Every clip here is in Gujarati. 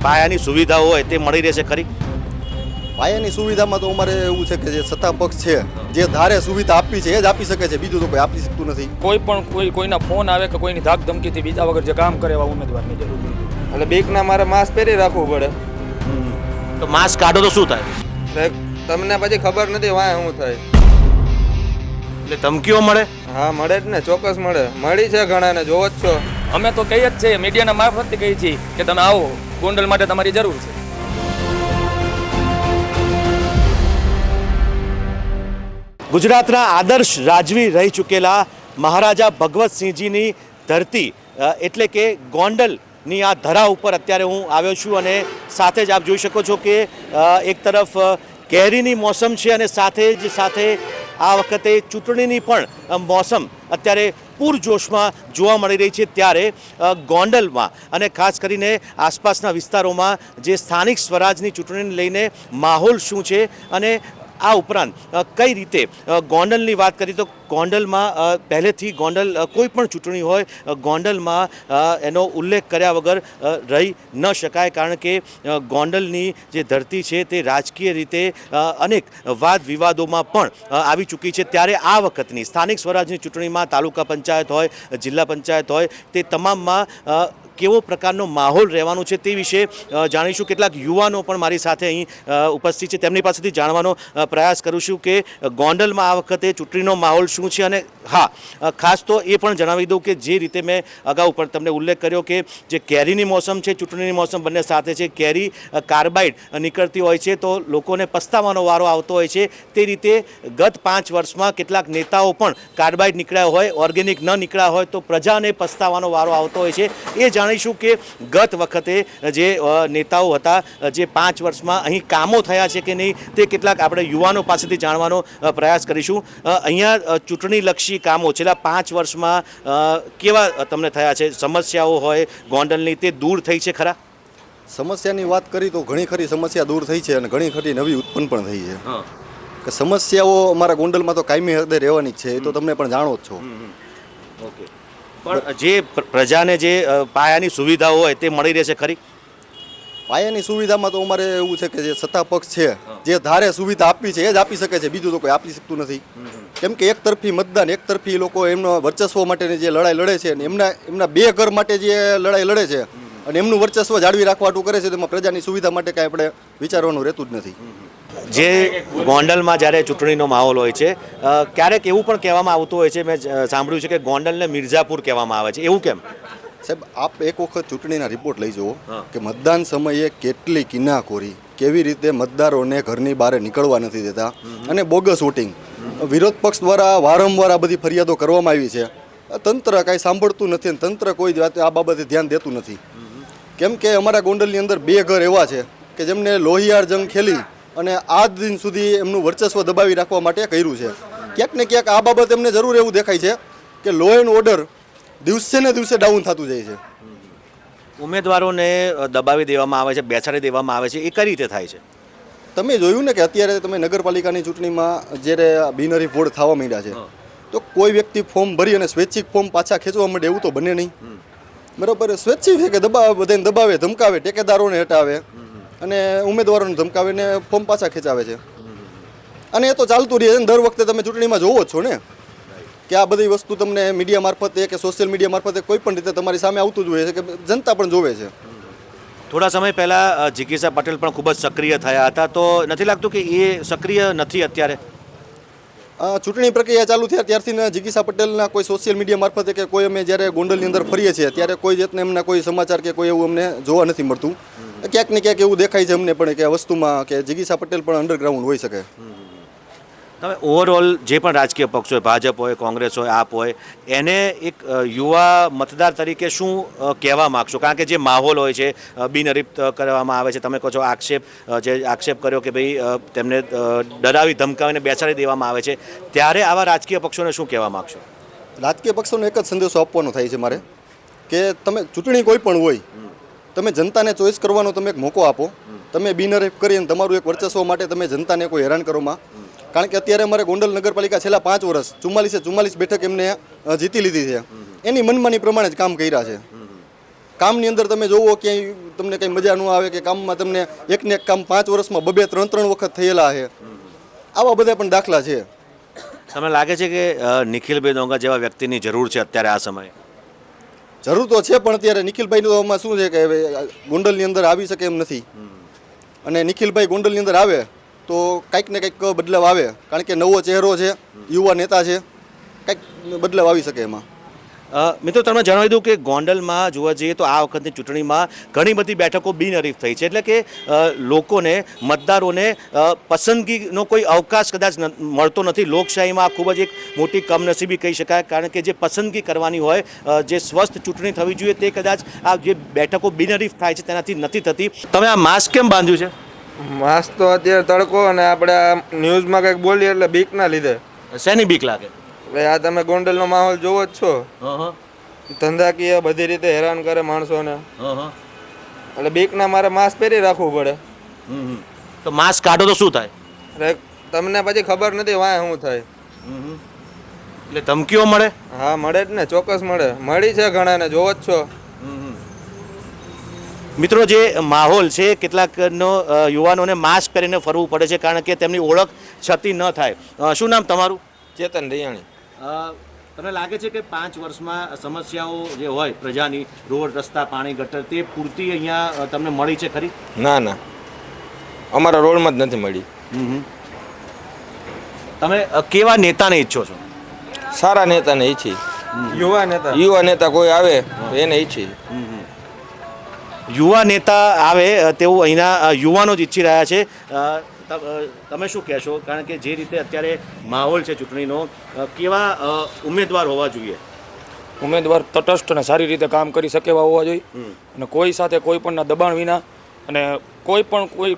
પાયાની સુવિધાઓ હોય તે મળી રહેશે ખરી? પાયાની સુવિધામાં તો અમારે એવું છે કે જે સત્તા પક્ષ છે જે ધારે સુવિધા આપવી છે એ જ આપી શકે છે, બીજું તો કોઈ આપી શકતું નથી. કોઈના ફોન આવે કે કોઈની ધાક ધમકીથી બીજા વગર જે કામ કરે એવા ઉમેદવારની જરૂર છે. એટલે બીકના મારે માસ્ક પહેરી રાખવું પડે. તો માસ્ક કાઢો તો શું થાય? તમને પછી ખબર નથી વાય શું થાય. એટલે ધમકીઓ મળે? હા મળે જ ને, ચોક્કસ મળે. મળી છે ઘણાને, જોવો જ છો. અમે તો કહીએ જ છે, મીડિયાના મારફતથી કહીએ છીએ કે તમે આવો, ગોંડલ માટે તમારી જરૂર છે. ગુજરાતના આદર્શ રાજવી રહી ચૂકેલા મહારાજા ભગવતસિંહજીની ધરતી એટલે કે ગોંડલની આ ધરા ઉપર અત્યારે હું આવ્યો છું અને સાથે જ આપ જોઈ શકો છો કે એક તરફ કેરીની મોસમ છે અને સાથે આ વખતે ચૂંટણીની પણ મોસમ અત્યારે પૂરજોશમાં જોવા મળી રહી છે. ત્યારે ગોંડલમાં અને ખાસ કરીને આસપાસના વિસ્તારોમાં જે સ્થાનિક સ્વરાજની ચૂંટણીને લઈને માહોલ શું છે અને આ ઉપરાંત કઈ રીતે ગોંડલની વાત કરીએ તો ગોંડલમાં પહેલેથી ગોંડલ કોઈ પણ ચૂંટણી હોય ગોંડલમાં એનો ઉલ્લેખ કર્યા વગર રહી ન શકાય, કારણ કે ગોંડલની જે ધરતી છે તે રાજકીય રીતે અનેક વાદ વિવાદોમાં પણ આવી ચૂકી છે. ત્યારે આ વખતની સ્થાનિક સ્વરાજની ચૂંટણીમાં તાલુકા પંચાયત હોય, જિલ્લા પંચાયત હોય, તે તમામમાં કેવો પ્રકારનો માહોલ રહેવાનો છે તે વિશે જાણીશું. કેટલાક યુવાનો પણ મારી સાથે અહીં ઉપસ્થિત છે, તેમની પાસેથી જાણવાનો પ્રયાસ કરું છું કે ગોંડલમાં આ વખતે ચૂંટણીનો માહોલ શું છે. અને હા, ખાસ તો એ પણ જણાવી દઉં કે જે રીતે મેં અગાઉ પણ તમને ઉલ્લેખ કર્યો કે જે કેરીની મોસમ છે, ચૂંટણીની મોસમ બંને સાથે છે. કેરી કાર્બાઇડ નીકળતી હોય છે તો લોકોને પસ્તાવાનો વારો આવતો હોય છે. તે રીતે ગત 5 વર્ષમાં કેટલાક નેતાઓ પણ કાર્બાઇડ નીકળ્યા હોય, ઓર્ગેનિક ન નીકળ્યા હોય તો પ્રજાને પસ્તાવાનો વારો આવતો હોય છે. એ જાણીશું કે ગત વખતે જે નેતાઓ હતા, જે 5 વર્ષમાં અહીં કામો થયા છે કે નહીં, તે કેટલાક આપણે યુવાનો પાસેથી જાણવાનો પ્રયાસ કરીશું. અહીંયા ચૂંટણીલક્ષી કામો છેલ્લા 5 વર્ષમાં કેવા તમને થયા છે? સમસ્યાઓ હોય ગોંડલની, તે દૂર થઈ છે ખરા? સમસ્યાની વાત કરી તો ઘણી ખરી સમસ્યા દૂર થઈ છે અને ઘણી ખરી નવી ઉત્પન્ન પણ થઈ છે. કે સમસ્યાઓ અમારા ગોંડલમાં તો કાયમી હદે રહેવાની જ છે, એ તો તમને પણ જાણો જ છો. ઓકે, પણ જે પ્રજાને જે પાયાની સુવિધાઓ હોય તે મળી રહેશે ખરી? પાયાની સુવિધામાં તો અમારે એવું છે કે જે સત્તા પક્ષ છે જે ધારે સુવિધા આપવી છે એ જ આપી શકે છે, બીજું તો કોઈ આપી શકતું નથી. કેમ કે એકતરફી મતદાન, એકતરફી લોકો એમનો વર્ચસ્વ માટેની જે લડાઈ લડે છે અને એમના 2 ઘર માટે જે લડાઈ લડે છે અને એમનું વર્ચસ્વ જાળવી રાખવાનું કરે છે, તેમાં પ્રજાની સુવિધા માટે કાંઈ આપણે વિચારવાનું રહેતું જ નથી. જે ગોંડલમાં જ્યારે ચૂંટણીનો માહોલ હોય છે, ક્યારેક એવું પણ કહેવામાં આવતું હોય છે, મેં સાંભળ્યું છે કે ગોંડલને મિર્ઝાપુર કહેવામાં આવે છે, એવું કેમ? સાહેબ, આપ એક વખત ચૂંટણીના રિપોર્ટ લઈ જુઓ કે મતદાન સમયે કેટલી કિનાખોરી, કેવી રીતે મતદારોને ઘરની બહાર નીકળવા નથી દેતા અને બોગસ વોટિંગ. વિરોધ પક્ષ દ્વારા વારંવાર આ બધી ફરિયાદો કરવામાં આવી છે. તંત્ર કાંઈ સાંભળતું નથી અને તંત્ર કોઈ આ બાબતે ધ્યાન દેતું નથી. કેમ કે અમારા ગોંડલની અંદર 2 ઘર એવા છે કે જેમને લોહિયાળ જંગ ખેલી અને આજ દિન સુધી એમનું વર્ચસ્વ દબાવી રાખવા માટે કર્યું છે. ક્યાંક ને ક્યાંક આ બાબત એમને જરૂર એવું દેખાય છે કે લો એન્ડ ઓર્ડર દિવસે ને દિવસે ડાઉન થતું જાય છે. ઉમેદવારોને દબાવી દેવામાં આવે છે, બેસાડી દેવામાં આવે છે, એ કઈ રીતે થાય છે? તમે જોયું ને કે અત્યારે તમે નગરપાલિકાની ચૂંટણીમાં જ્યારે બિનહરીફ વોર્ડ થવા માંડ્યા છે તો કોઈ વ્યક્તિ ફોર્મ ભરી અને સ્વૈચ્છિક ફોર્મ પાછા ખેંચવા માંડે એવું તો બને નહીં. બરાબર, સ્વૈચ્છિક છે કે બધાને દબાવે, ધમકાવે, ટેકેદારોને હટાવે અને ઉમેદવારોને ધમકાવીને ફોર્મ પાછા ખેંચાવે છે. અને એ તો ચાલતું રહે છે. દર વખતે તમે ચૂંટણીમાં જોવો જ છો ને કે આ બધી વસ્તુ તમને મીડિયા મારફતે કે સોશિયલ મીડિયા મારફતે કોઈ પણ રીતે તમારી સામે આવતું જ હોય છે કે જનતા પણ જોવે છે. થોડા સમય પહેલાં જિગીસા પટેલ પણ ખૂબ જ સક્રિય થયા હતા, તો નથી લાગતું કે એ સક્રિય નથી અત્યારે? ચૂંટણી પ્રક્રિયા ચાલુ થયા ત્યારથી જિગીસા પટેલના કોઈ સોશિયલ મીડિયા મારફતે કે કોઈ અમે જ્યારે ગોંડલની અંદર ફરીએ છીએ ત્યારે કોઈ જાતને એમના કોઈ સમાચાર કે કોઈ એવું અમને જોવા નથી મળતું. ક્યાંક ને ક્યાંક એવું દેખાય છે અમને પણ કે આ વસ્તુમાં કે જિગીસા પટેલ પણ અંડરગ્રાઉન્ડ હોઈ શકે. તમે ઓવરઓલ જે પણ રાજકીય પક્ષ હોય, ભાજપ હોય, કોંગ્રેસ હોય, આપ હોય, એને એક યુવા મતદાર તરીકે શું કહેવા માગશો? કારણ કે જે માહોલ હોય છે, બિનહરીફ કરવામાં આવે છે, તમે કહો છો આક્ષેપ કર્યો કે ભાઈ તેમને ડરાવી ધમકાવીને બેસાડી દેવામાં આવે છે, ત્યારે આવા રાજકીય પક્ષોને શું કહેવા માગશો? રાજકીય પક્ષોને એક જ સંદેશો આપવાનો થાય છે મારે કે તમે ચૂંટણી કોઈ પણ હોય, તમે જનતાને ચોઈસ કરવાનો તમે એક મોકો આપો. તમે બિનહરીફ કરીને તમારું એક વર્ચસ્વ માટે તમે જનતાને કોઈ હેરાન કરોમાં. કારણ કે અત્યારે અમારે ગોંડલ નગરપાલિકા છેલ્લા 5 વર્ષ 44 બેઠક એમને જીતી લીધી છે. એની મનમાની પ્રમાણે જ કામ કર્યા છે. કામની અંદર તમે જોવો ક્યાંય તમને કંઈ મજા ન આવે કે કામમાં તમને એકને એક કામ 5 વર્ષમાં 2-3 વખત થયેલા છે. આવા બધા પણ દાખલા છે. તમને લાગે છે કે નિખિલભાઈ ડોંગા જેવા વ્યક્તિની જરૂર છે અત્યારે આ સમયે? જરૂર તો છે, પણ અત્યારે નિખિલભાઈમાં શું છે કે હવે ગોંડલની અંદર આવી શકે એમ નથી. અને નિખિલભાઈ ગોંડલની અંદર આવે તો કંઈક ને કંઈક બદલાવ આવે, કારણ કે નવો ચહેરો છે, યુવા નેતા છે, કંઈક બદલાવ આવી શકે એમાં. મિત્રો તમે જણાવી દઉં કે ગોંડલમાં જોવા જઈએ તો આ વખતની ચૂંટણીમાં ઘણી બધી બેઠકો બિનહરીફ થઈ છે, એટલે કે લોકોને મતદારોને પસંદગીનો કોઈ અવકાશ કદાચ મળતો નથી. લોકશાહીમાં આ ખૂબ જ એક મોટી કમનસીબી કહી શકાય, કારણ કે જે પસંદગી કરવાની હોય, જે સ્વસ્થ ચૂંટણી થવી જોઈએ, તે કદાચ આ જે બેઠકો બિનહરીફ થાય છે તેનાથી નથી થતી. તમે આ માસ્ક કેમ બાંધ્યું છે? માસ્ક તો અત્યારે તડકો અને આપણે આ ન્યૂઝમાં કંઈક બોલીએ એટલે બીકના લીધે. શેની બીક લાગે? ભાઈ આ તમે ગોંડલનો માહોલ જોવો જ છો, ધંધાકીય બધી રીતે હેરાન કરે માણસોને, એટલે બીકના મારે માસ્ક પહેરી રાખવું પડે. તો માસ્ક કાઢો તો શું થાય? એટલે તમને પછી ખબર નથી વાંય શું થાય. એટલે ધમકીઓ મળે? હા મળે જ ને, ચોક્કસ મળે, મળી છે ઘણાને, જોવો જ છો. મિત્રો જે માહોલ છે, કેટલાકનો યુવાનોને માસ્ક પહેરીને ફરવું પડે છે કારણ કે તેમની ઓળખ છતી ન થાય. શું નામ તમારું? ચેતન દયાણી. તમને લાગે છે કે 5 વર્ષમાં સમસ્યાઓ જે હોય પ્રજાની, રોડ રસ્તા પાણી ગટર, તે પૂરતી અહીંયા તમને મળી છે ખરી? ના ના, અમારા રોડમાં જ નથી મળી. તમે કેવા નેતાને ઈચ્છો છો? સારા નેતાને ઈચ્છી, યુવા નેતા કોઈ આવે તો એને ઈચ્છી. યુવા નેતા આવે તેવું અહીંના યુવાનો જ ઈચ્છી રહ્યા છે. તમે શું કહેશો? કારણ કે જે રીતે અત્યારે માહોલ છે ચૂંટણીનો, કેવા ઉમેદવાર હોવા જોઈએ? ઉમેદવાર તટસ્થ અને સારી રીતે કામ કરી શકે એવા હોવા જોઈએ, અને કોઈ સાથે કોઈ પણના દબાણ વિના, અને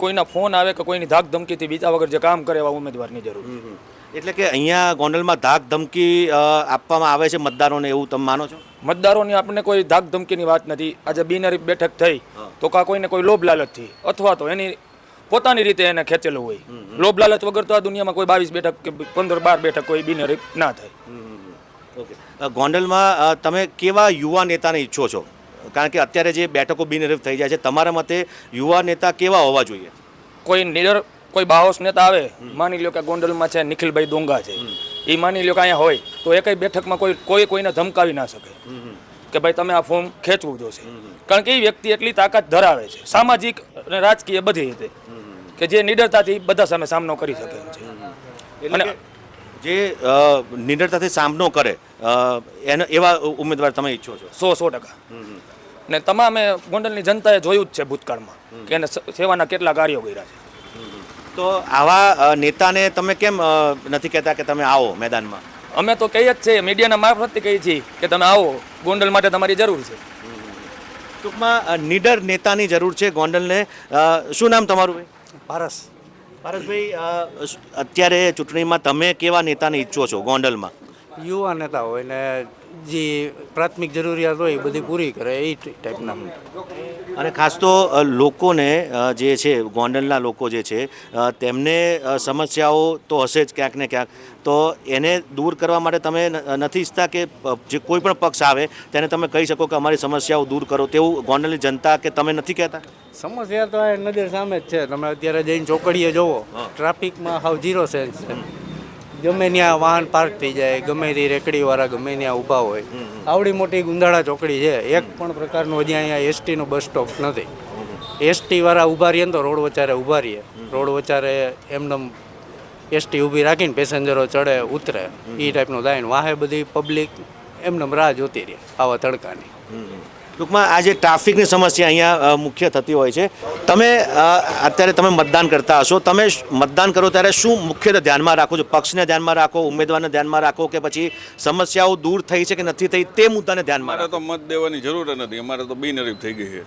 કોઈના ફોન આવે કે કોઈની ધાક ધમકીથી બીજા વગર જે કામ કરે એવા ઉમેદવારની જરૂર. એટલે કે અહીંયા ગોંડલમાં ધાક ધમકી આપવામાં આવે છે મતદારોને, એવું તમે માનો છો? મતદારોની આપણને કોઈ ધાક ધમકીની વાત નથી. આજે બિનહરીફ બેઠક થઈ તો કોઈને કોઈ લોભ લાલચથી અથવા તો એની પોતાની રીતે એને ખેંચેલું હોય. લોભ લાલચ વગર તો આ દુનિયામાં કોઈ 22 બેઠક કે 15-12 બેઠક કોઈ બિનહરીફ ના થાય. ઓકે, ગોંડલમાં તમે કેવા યુવા નેતાને ઈચ્છો છો? કારણ કે અત્યારે જે બેઠકો બિનહરીફ થઈ જાય છે, તમારા મતે યુવા નેતા કેવા હોવા જોઈએ? કોઈ નિડર, કોઈ બાહોશ નેતા આવે, માની લો કે ગોંડલમાં છે નિખિલભાઈ ડોંગા છે, એ માની લો કે અહીંયા હોય તો એકય બેઠકમાં કોઈને ધમકાવી ના શકે કે ભાઈ તમે આ ફોર્મ ખેંચવું જોશે. કારણ કે એ વ્યક્તિ એટલી તાકાત ધરાવે છે, સામાજિક અને રાજકીય બધી રીતે, કે જે નિડરતાથી બધા સામે સામનો કરી શકે એમ છે. અને જે નિડરતાથી સામનો કરે એવા ઉમેદવાર તમે ઈચ્છો છો? 100%. ને તમામે ગોંડલની જનતાએ જોયું જ છે ભૂતકાળમાં કે એને સેવાના કેટલા કાર્યો કર્યા છે. તો આવા નેતાને તમે કેમ નથી કહેતા કે તમે આવો મેદાનમાં? અમે તો કહીએ જ છે, મીડિયાના મારફતથી કહીએ છીએ કે તમે આવો, ગોંડલ માટે તમારી જરૂર છે. ટૂંકમાં નિડર નેતાની જરૂર છે ગોંડલને. શું નામ તમારું ભાઈ? પારસ. પારસભાઈ, અત્યારે ચૂંટણીમાં તમે કેવા નેતાને ઈચ્છો છો ગોંડલમાં? યુવા નેતા હોય ને જે પ્રાથમિક જરૂરિયાત હોય એ બધી પૂરી કરે એ ટાઈપના. અને ખાસ તો લોકોને જે છે, ગોંડલના લોકો જે છે, તેમને સમસ્યાઓ તો હશે જ ક્યાંક ને ક્યાંક, તો એને દૂર કરવા માટે તમે નથી ઈચ્છતા કે જે કોઈ પણ પક્ષ આવે તેને તમે કહી શકો કે અમારી સમસ્યાઓ દૂર કરો, તેવું ગોંડલની જનતા કે તમે નથી કહેતા? સમસ્યા તો આ નજર સામે જ છે. તમે અત્યારે જઈને ચોકડીએ જોવો, ટ્રાફિકમાં હાવ 0 સેન્સ છે. ગમે ત્યાં વાહન પાર્ક થઈ જાય, ગમે તે રેકડીવાળા ગમે ત્યાં ઊભા હોય. આવડી મોટી ગુંદાળા ચોકડી છે, એક પણ પ્રકારનું હજી અહીંયા એસટીનું બસ સ્ટોપ નથી. એસટીવાળા ઊભા રહીએ ને તો રોડ વચારે ઊભા રહીએ, રોડ વચારે એમને એસટી ઊભી રાખીને પેસેન્જરો ચડે ઉતરે, એ ટાઈપનું થાય ને વાહે બધી પબ્લિક એમને રાહ જોતી રહે આવા તડકાની. ટૂંકમાં આ જે ટ્રાફિકની સમસ્યા અહીંયા મુખ્ય થતી હોય છે. તમે અત્યારે તમે મતદાન કરતા હશો, તમે મતદાન કરો ત્યારે શું મુખ્યત્વે ધ્યાનમાં રાખો છો? પક્ષને ધ્યાનમાં રાખો, ઉમેદવારને ધ્યાનમાં રાખો, કે પછી સમસ્યાઓ દૂર થઈ છે કે નથી થઈ તે મુદ્દાને ધ્યાનમાં રાખો? અમારે તો મત દેવાની જરૂર નથી, અમારે તો બિનહરીફ થઈ ગઈ છે.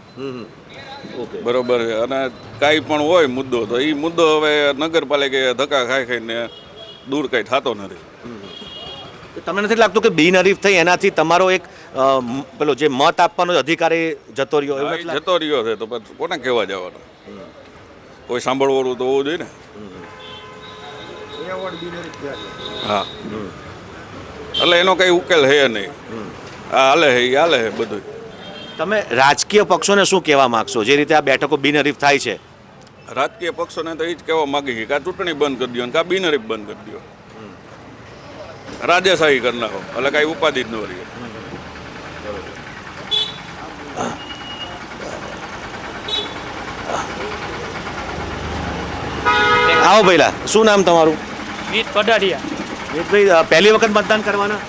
બરોબર છે. અને કાંઈ પણ હોય મુદ્દો, તો એ મુદ્દો હવે નગરપાલિકાએ ધક્કા ખાઈને દૂર કંઈ થતો નથી. તમને નથી લાગતું કે બિનહરીફ થઈ એનાથી તમારો એક પેલો જે મત આપવાનો અધિકારી જતો રહ્યો? એવું નથી લાગતું? જતો રહ્યો છે તો પછી કોને કહેવા જવાનો? કોઈ સાંભળવાનું તો હોવું જોઈએ ને. હા, એટલે એનો કંઈ ઉકેલ છે નહીં. આ હાલે છે એ હાલે છે બધું. તમે રાજકીય પક્ષોને શું કહેવા માગશો જે રીતે આ બેઠકો બિનહરીફ થાય છે? રાજકીય પક્ષોને તો એ જ કહેવા માગી છે કે આ ચૂંટણી બંધ કરી દો ને કાં બિનહરીફ બંધ કરી દો, રાજાશાહી કરી નાખો એટલે કાંઈ ઉપાધિ જ ન રહી. આવો પહેલા, શું નામ તમારું? વીજ પડાડિયા. ભાઈ પહેલી વખત મતદાન કરવાના?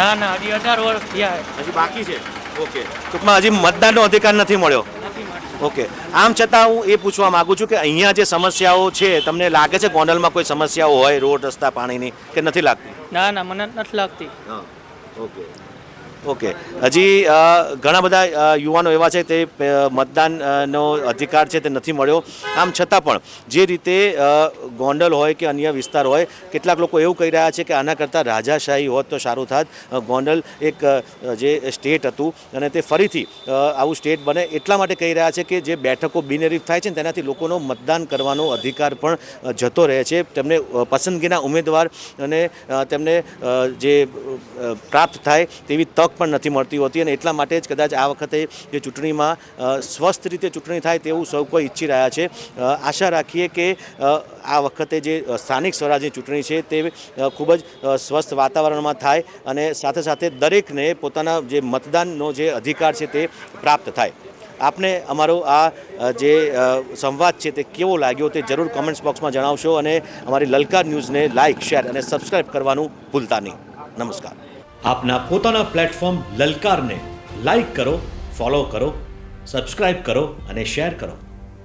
ના ના, હજી 18 વર્ષ થયા હજી બાકી છે. ઓકે, ટૂંકમાં હજી મતદાનનો અધિકાર નથી મળ્યો. નથી મળતું. ઓકે, આમ છતાં હું એ પૂછવા માંગુ છું કે અહીંયા જે સમસ્યાઓ છે તમને લાગે છે ગોંડલમાં કોઈ સમસ્યાઓ હોય રોડ રસ્તા પાણીની કે નથી લાગતી? ના ના, મને નથી લાગતી. ઓકે ઓકે, હજી ઘણા બધા યુવાનો એવા છે તે મતદાનનો અધિકાર છે તે નથી મળ્યો. આમ છતાં પણ જે રીતે ગોંડલ હોય કે અન્ય વિસ્તાર હોય, કેટલાક લોકો એવું કહી રહ્યા છે કે આના કરતાં રાજાશાહી હોત તો સારું થાત. ગોંડલ એક જે સ્ટેટ હતું અને તે ફરીથી આવું સ્ટેટ બને એટલા માટે કહી રહ્યા છે કે જે બેઠકો બિનહરીફ થાય છે તેનાથી લોકોનો મતદાન કરવાનો અધિકાર પણ જતો રહે છે. તેમને પસંદગીના ઉમેદવાર અને તેમને જે પ્રાપ્ત થાય તેવી તક પણ નથી મળતી હોતી અને એટલા માટે જ કદાચ આ વખતે જે ચૂંટણીમાં સ્વસ્થ રીતે ચૂંટણી થાય તેવું સૌ કોઈ ઈચ્છી રહ્યા છે. આશા રાખીએ કે આ વખતે જે સ્થાનિક સ્વરાજની ચૂંટણી છે તે ખૂબ જ સ્વસ્થ વાતાવરણમાં થાય અને સાથે સાથે દરેકને પોતાના જે મતદાનનો જે અધિકાર છે તે પ્રાપ્ત થાય. આપને અમારો આ જે સંવાદ છે તે કેવો લાગ્યો તે જરૂર કોમેન્ટ્સ બોક્સમાં જણાવશો અને અમારી લલકાર ન્યૂઝને લાઇક, શેર અને સબસ્ક્રાઇબ કરવાનું ભૂલતા નહીં. નમસ્કાર. આપના પોતાના પ્લેટફોર્મ લલકારને લાઈક કરો, ફોલો કરો, સબસ્ક્રાઇબ કરો અને શેર કરો.